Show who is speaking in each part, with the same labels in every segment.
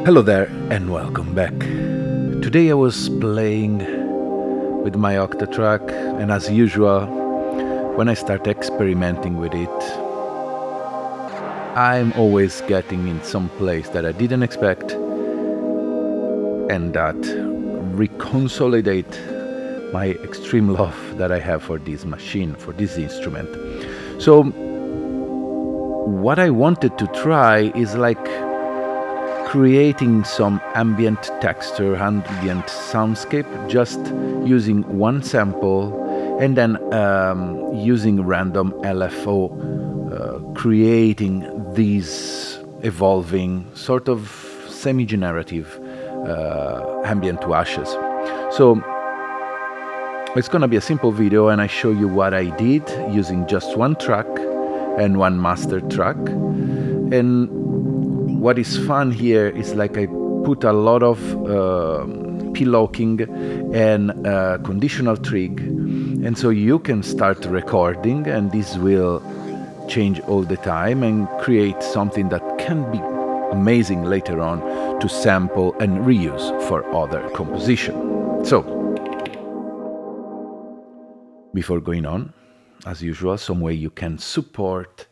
Speaker 1: Hello there and welcome back. Today I was playing with my Octatrack, and as usual, when I start experimenting with it, I'm always getting in some place that I didn't expect and that reconsolidate my extreme love that I have for this machine, for this instrument. So what I wanted to try is like creating some ambient texture, ambient soundscape, just using one sample and then using random LFO, creating these evolving sort of semi-generative ambient washes. So it's gonna be a simple video and I show you what I did using just one track and one master track. And what is fun here is like I put a lot of p-locking and conditional trig, and so you can start recording and this will change all the time and create something that can be amazing later on to sample and reuse for other composition. So before going on, as usual, some way you can support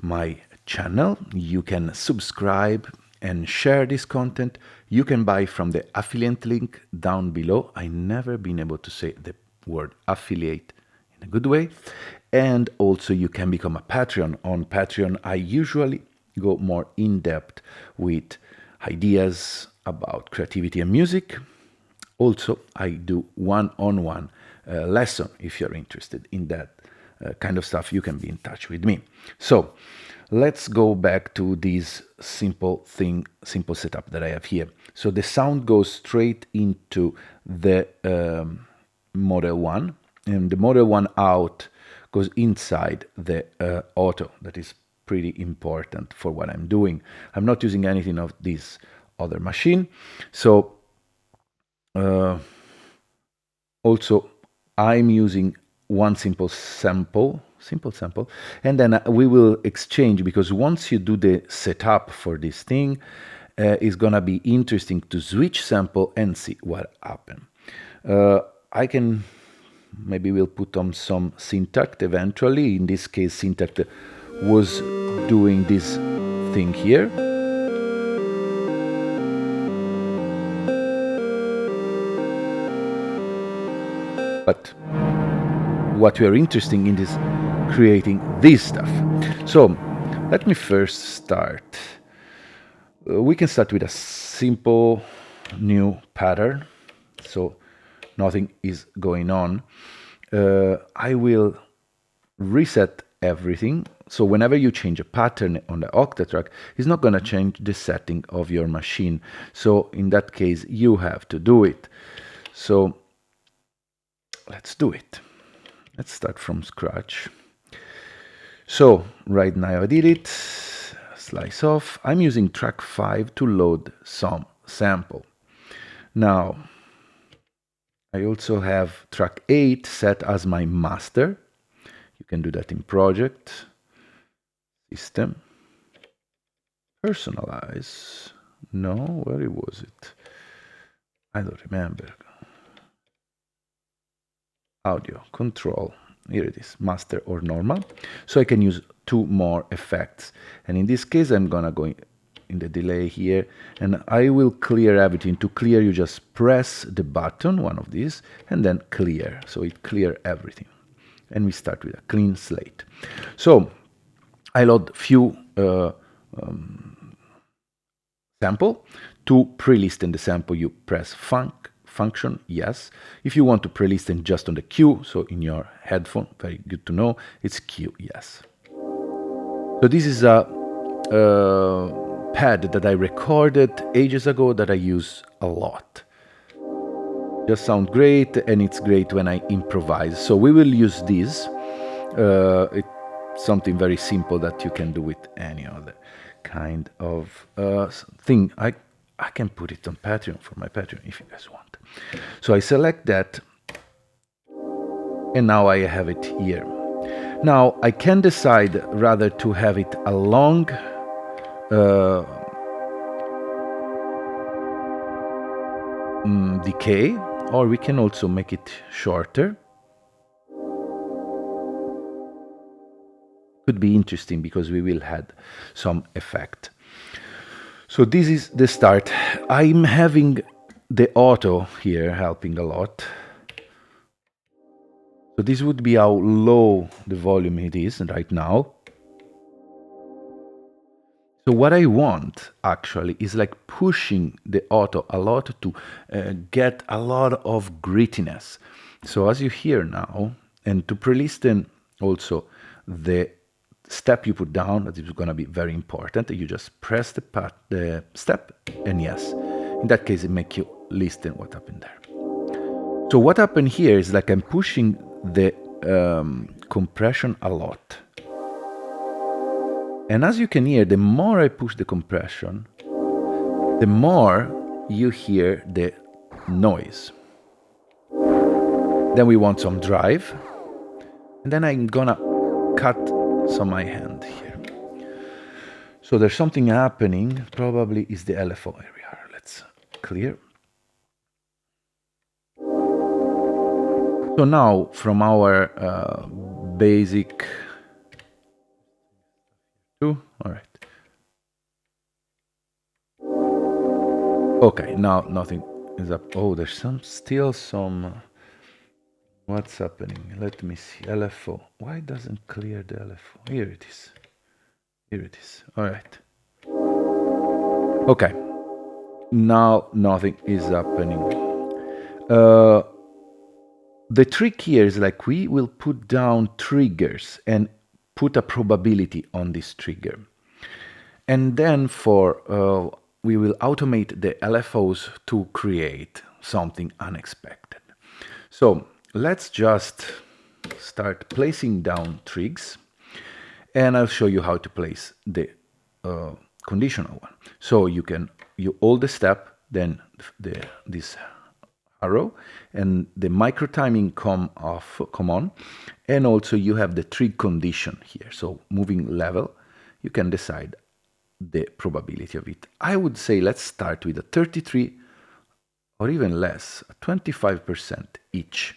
Speaker 1: my channel. You can subscribe and share this content. You can buy from the affiliate link down below. I never been able to say the word affiliate in a good way. And also you can become a Patreon. On Patreon, I usually go more in depth with ideas about creativity and music. Also, I do one-on-one lesson. If you're interested in that kind of stuff, you can be in touch with me. So let's go back to this simple setup that I have here. So the sound goes straight into the Model 1, and the Model 1 out goes inside the auto. That is pretty important for what I'm doing. I'm not using anything of this other machine. So also I'm using one simple sample, and then we will exchange, because once you do the setup for this thing, it's gonna be interesting to switch sample and see what happens. I can, maybe we'll put on some Syntacct eventually. In this case, Syntacct was doing this thing here. But what we are interested in is creating this stuff. So let me first start. We can start with a simple new pattern. So nothing is going on. I will reset everything. So whenever you change a pattern on the Octatrack, it's not going to change the setting of your machine. So in that case, you have to do it. So let's do it. Let's start from scratch. So right now I did it, slice off. I'm using track 5 to load some sample. Now, I also have track 8 set as my master. You can do that in project, system, personalize. No, where was it? I don't remember. Audio, control, here it is, master or normal. So I can use two more effects. And in this case, I'm gonna go in the delay here, and I will clear everything. To clear, you just press the button, one of these, and then clear. So it clear everything. And we start with a clean slate. So I load few sample. To pre-listen the sample, you press function, yes. If you want to pre-listen just on the Q, so in your headphone, very good to know, it's Q, yes. So this is a pad that I recorded ages ago that I use a lot. Just sound great, and it's great when I improvise. So we will use this. It's something very simple that you can do with any other kind of thing. I can put it on Patreon, for my Patreon, if you guys want. So I select that, and now I have it here. Now I can decide rather to have it a long decay, or we can also make it shorter. Could be interesting because we will add some effect. So this is the start. I'm having the auto here helping a lot. So this would be how low the volume it is right now. So what I want actually is like pushing the auto a lot to get a lot of grittiness. So as you hear now, and to pre-listen also the step you put down, that is going to be very important. You just press the step, and yes, in that case it makes you listen what happened there. So what happened here is like I'm pushing the compression a lot. And as you can hear, the more I push the compression, the more you hear the noise. Then we want some drive. And then I'm gonna cut some my hand here. So there's something happening, probably is the LFO area. Let's clear. So now from our basic all right. Okay, now nothing is up. Oh, there's still some. What's happening? Let me see. LFO. Why doesn't clear the LFO? Here it is. Here it is. All right. Okay. Now nothing is happening. The trick here is like we will put down triggers and put a probability on this trigger. And then we will automate the LFOs to create something unexpected. So let's just start placing down trigs, and I'll show you how to place the conditional one. So you hold the step, then this arrow, and the micro timing come on, and also you have the trig condition here. So moving level, you can decide the probability of it. I would say let's start with a 33 or even less, 25% each.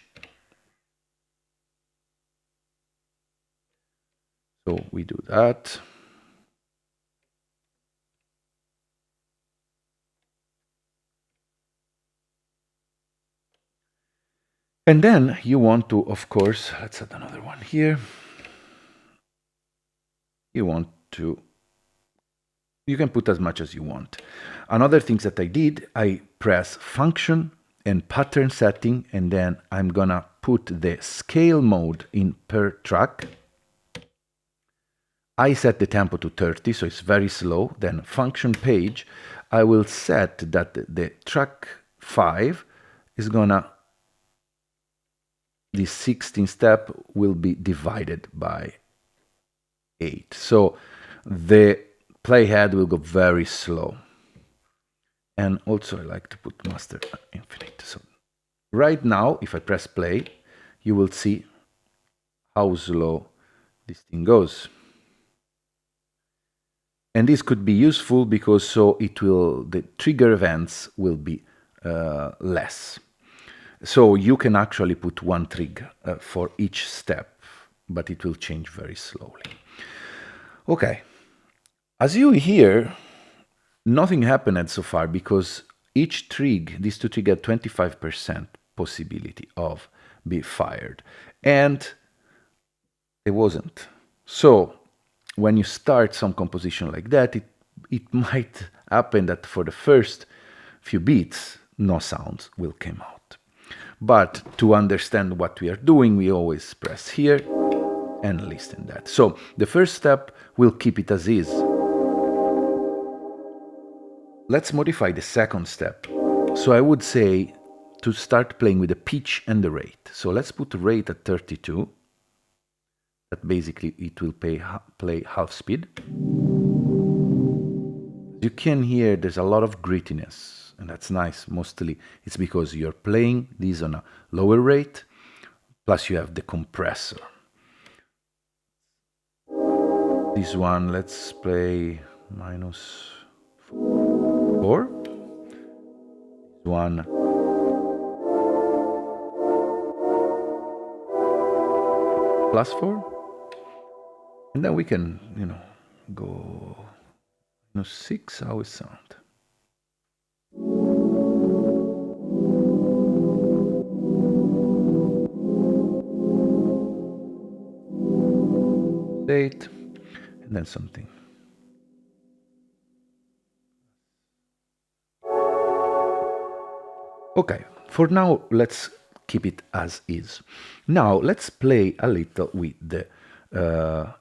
Speaker 1: So we do that. And then you want to, of course, let's add another one here. You can put as much as you want. Another thing that I did, I press function and pattern setting, and then I'm gonna put the scale mode in per track. I set the tempo to 30, so it's very slow. Then function page, I will set that the track 5 is gonna, this 16 step will be divided by 8. So the playhead will go very slow. And also I like to put master infinite. So right now, if I press play, you will see how slow this thing goes. And this could be useful because the trigger events will be less. So you can actually put one trig for each step, but it will change very slowly. Okay. As you hear, nothing happened so far because each trig, these two trigs had 25% possibility of be fired. And it wasn't. So when you start some composition like that, it might happen that for the first few beats, no sounds will come out. But to understand what we are doing, we always press here and listen that. So the first step, we'll keep it as is. Let's modify the second step. So I would say to start playing with the pitch and the rate. So let's put the rate at 32. That basically it will play half speed. You can hear there's a lot of grittiness, and that's nice. Mostly it's because you're playing these on a lower rate, plus you have the compressor. This one, let's play -4. This one +4. And then we can, go -6, how it sound. Date, and then something. Okay, for now, let's keep it as is. Now, let's play a little with the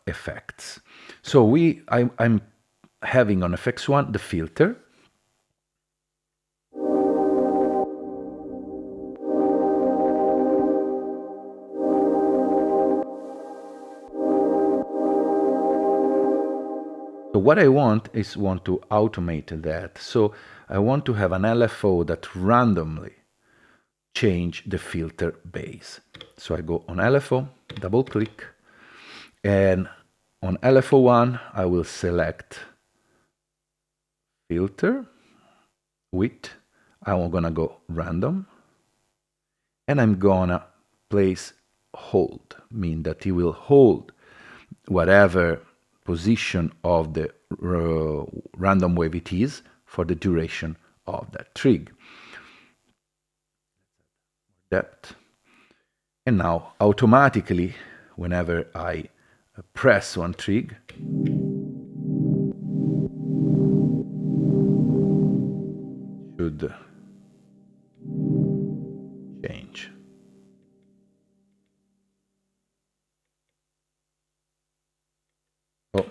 Speaker 1: effects. So I'm having on FX1 the filter. So what I want is to automate that. So I want to have an LFO that randomly change the filter base. So I go on LFO, double click, and on LFO1 I will select filter, width, I'm gonna go random, and I'm gonna place hold, mean that it will hold whatever position of the random wave it is for the duration of that trig. Depth. And now automatically, whenever I press one trig, should change. Oh,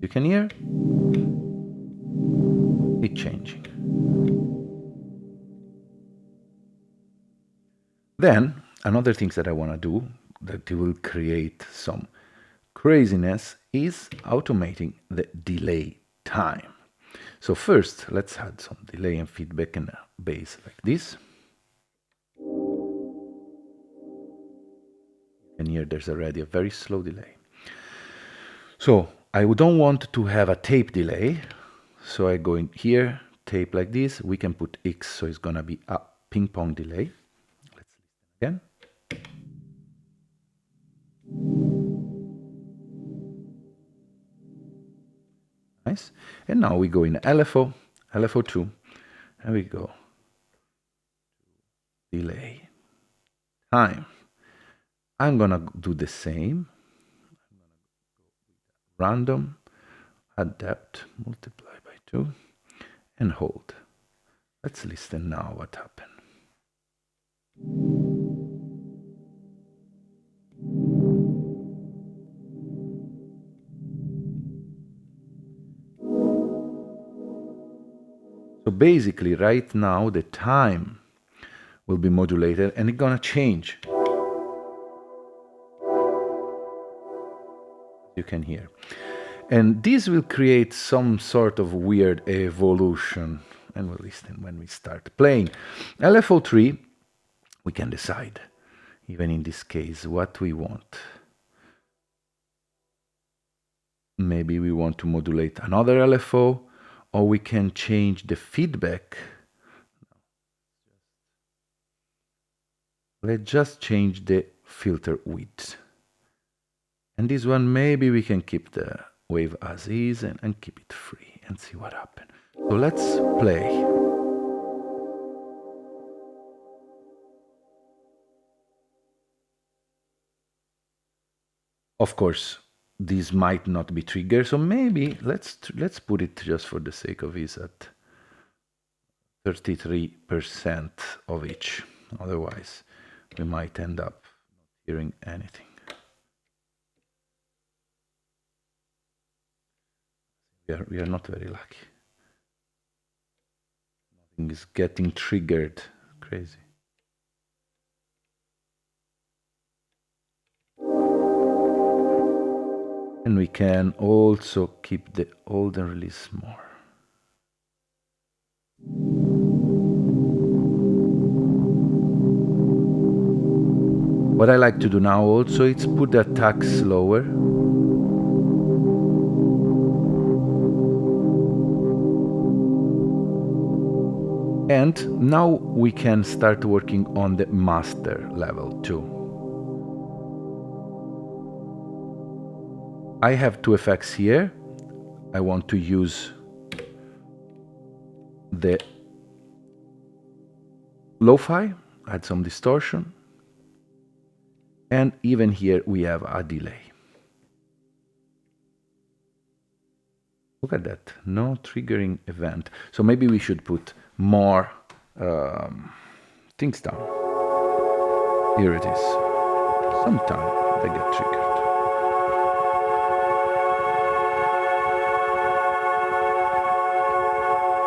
Speaker 1: you can hear it changing. Then another thing that I want to do that will create some craziness is automating the delay time. So first, let's add some delay and feedback in a base like this. And here there's already a very slow delay. So I don't want to have a tape delay. So I go in here, tape like this. We can put X, so it's gonna be a ping pong delay. Let's listen again. Nice. And now we go in LFO, LFO2, and we go delay time. I'm gonna do the same. Random, add depth, multiply by 2, and hold. Let's listen now what happened. So basically, right now, the time will be modulated and it's gonna change. You can hear. And this will create some sort of weird evolution. And we'll listen when we start playing. LFO3, we can decide, even in this case, what we want. Maybe we want to modulate another LFO, or we can change the feedback. Let's just change the filter width. And this one, maybe we can keep the wave as is and keep it free and see what happens. So let's play. Of course, this might not be triggered, so maybe let's put it just for the sake of ease at 33% of each. Otherwise, we might end up not hearing anything. We are not very lucky. Nothing is getting triggered. Crazy. And we can also keep the hold and release more. What I like to do now also is put the attack slower. And now we can start working on the master level too. I have two effects here. I want to use the lo-fi, add some distortion, and even here we have a delay. Look at that, no triggering event. So maybe we should put more things down. Here it is. Sometimes they get triggered.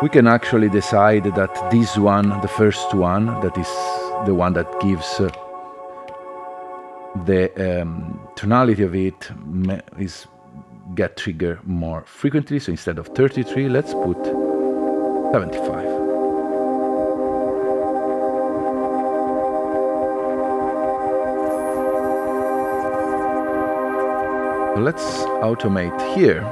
Speaker 1: We can actually decide that this one, the first one, that is the one that gives the tonality of it, is get triggered more frequently. So instead of 33, let's put 75. So let's automate here.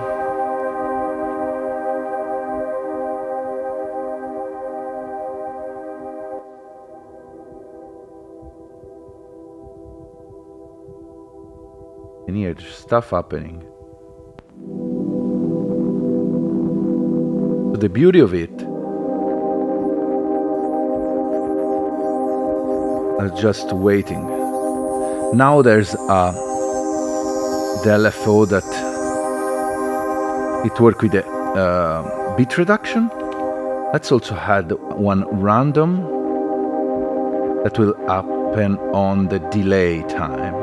Speaker 1: And here there's stuff happening. So the beauty of it is just waiting. Now there's the LFO that it works with the bit reduction. Let's also add one random that will happen on the delay time.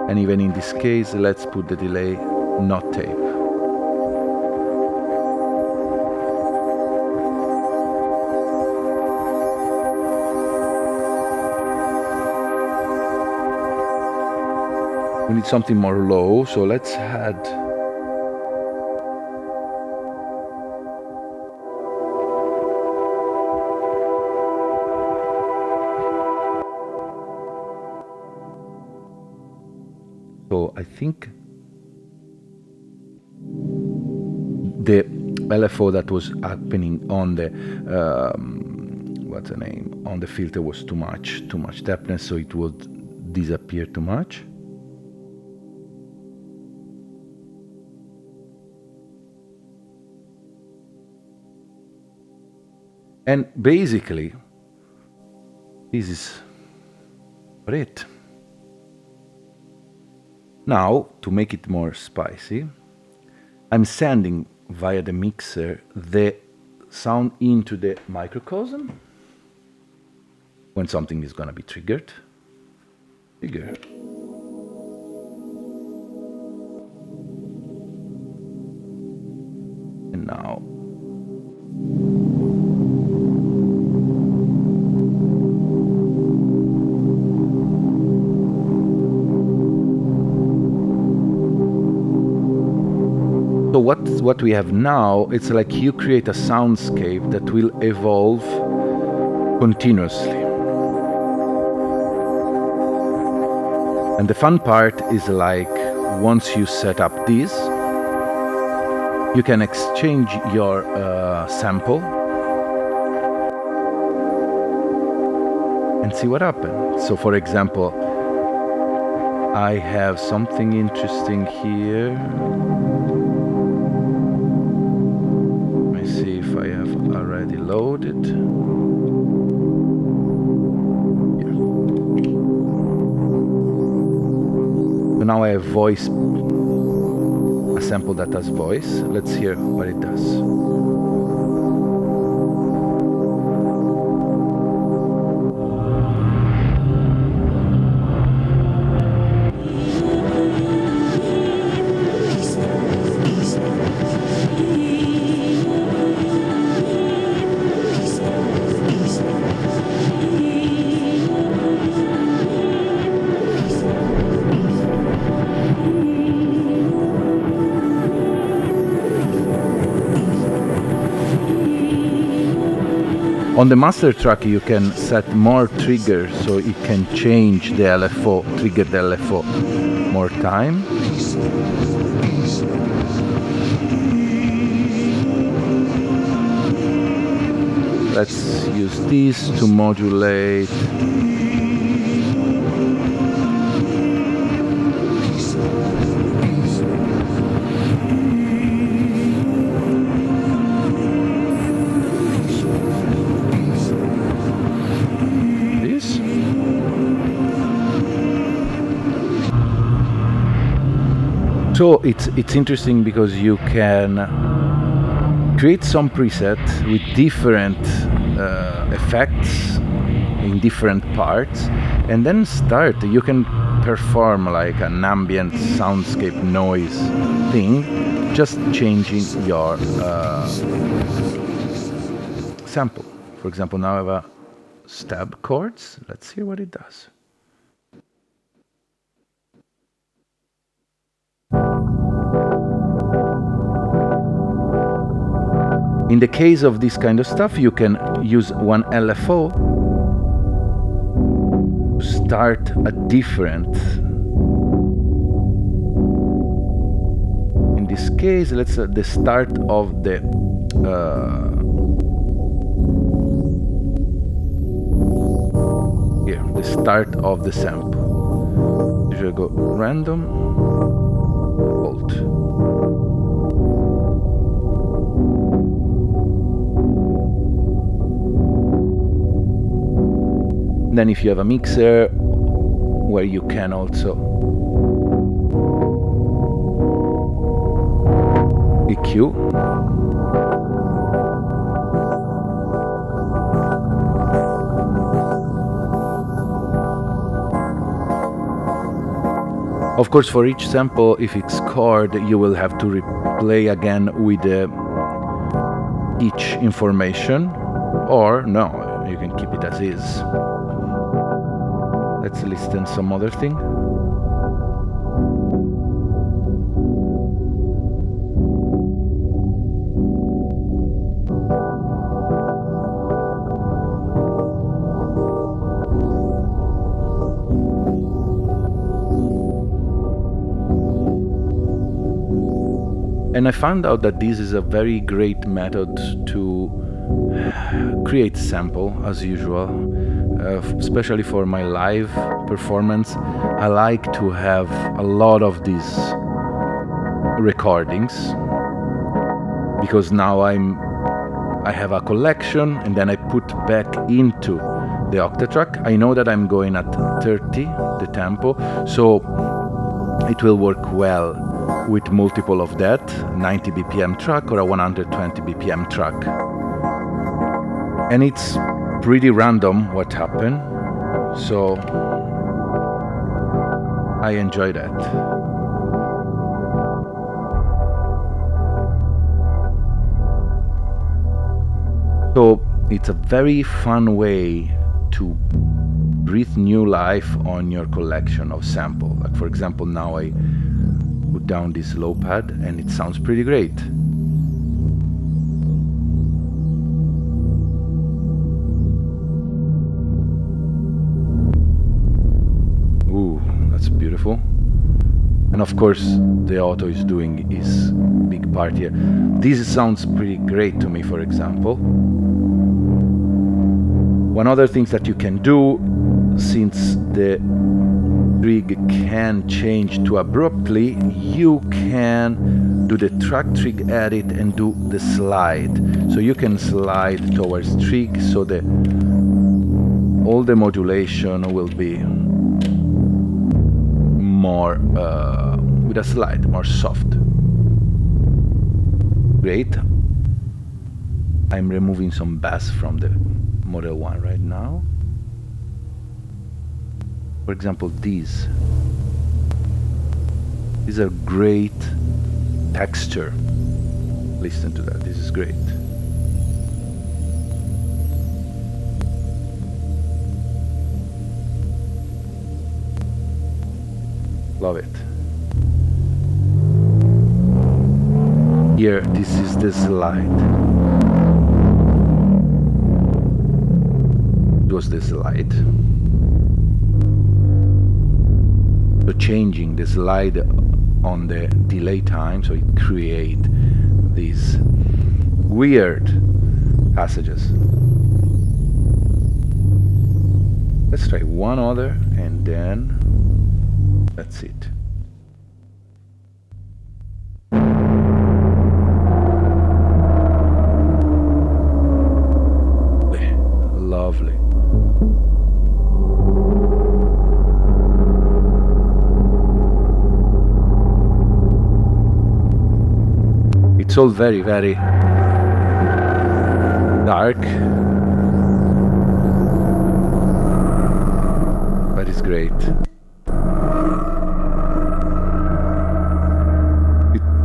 Speaker 1: And even in this case, let's put the delay not tape. We need something more low, so let's add so I think the LFO that was happening on the what's the name on the filter was too much depthness, so it would disappear too much. And basically, this is it. Now, to make it more spicy, I'm sending via the mixer the sound into the microcosm when something is going to be triggered. And now so what we have now, it's like you create a soundscape that will evolve continuously. And the fun part is like once you set up this, you can exchange your sample and see what happens. So for example, I have something interesting here. Let me see if I have already loaded. Here. So now I have voice, a sample that has voice. Let's hear what it does. On the master track you can set more triggers, so it can change the LFO, trigger the LFO. more time. Let's use this to modulate. This. So it's interesting because you can create some preset with different effects in different parts, and then you can perform like an ambient soundscape noise thing, just changing your sample. For example, now I have a stab chords. Let's hear what it does. In the case of this kind of stuff, you can use one LFO to start a different. In this case, let's the start of the here, the start of the sample. Usually go random, Alt. Then if you have a mixer where you can also EQ. Of course, for each sample, if it's chord, you will have to replay again with each information, or no, you can keep it as is. Let's listen some other thing. And I found out that this is a very great method to create sample, as usual. Especially for my live performance, I like to have a lot of these recordings, because now I have a collection, and then I put back into the Octatrack. I know that I'm going at 30, the tempo, so it will work well with multiple of that, 90 BPM track or a 120 BPM track. And it's pretty random what happened, so I enjoy that. So it's a very fun way to breathe new life on your collection of sample. Like for example, now I put down this low pad and it sounds pretty great. Ooh, that's beautiful. And of course, the auto is doing his big part here. This sounds pretty great to me, for example. One other thing that you can do, since the trig can change too abruptly, you can do the track trig edit and do the slide. So you can slide towards trig, so all the modulation will be more with a slide, more soft. Great. I'm removing some bass from the Model 1 right now. For example, these are great texture. Listen to that, this is great. Love it. Here, this is the slide. It was the slide. So changing the slide on the delay time, so it create these weird passages. Let's try one other and then that's it. Lovely. It's all very, very dark, but it's great.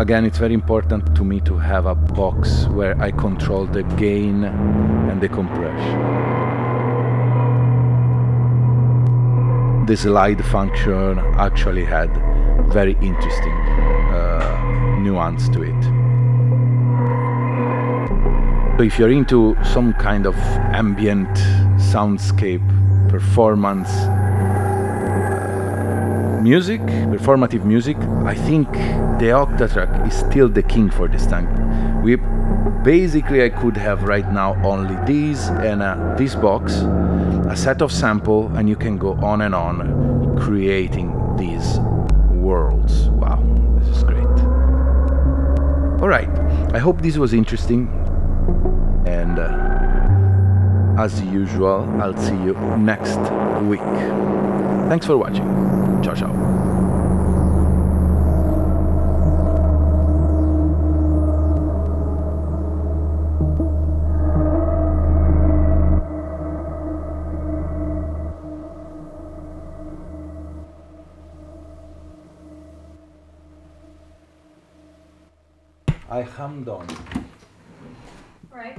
Speaker 1: Again, it's very important to me to have a box where I control the gain and the compression. The slide function actually had very interesting nuance to it. So if you're into some kind of ambient soundscape performance music, performative music, I think the Octatrack is still the king for this time. Basically I could have right now only these and this box, a set of sample, and you can go on and on creating these worlds. Wow, this is great. Alright, I hope this was interesting, and as usual, I'll see you next week. Thanks for watching. Ciao, ciao. I am done.
Speaker 2: Right.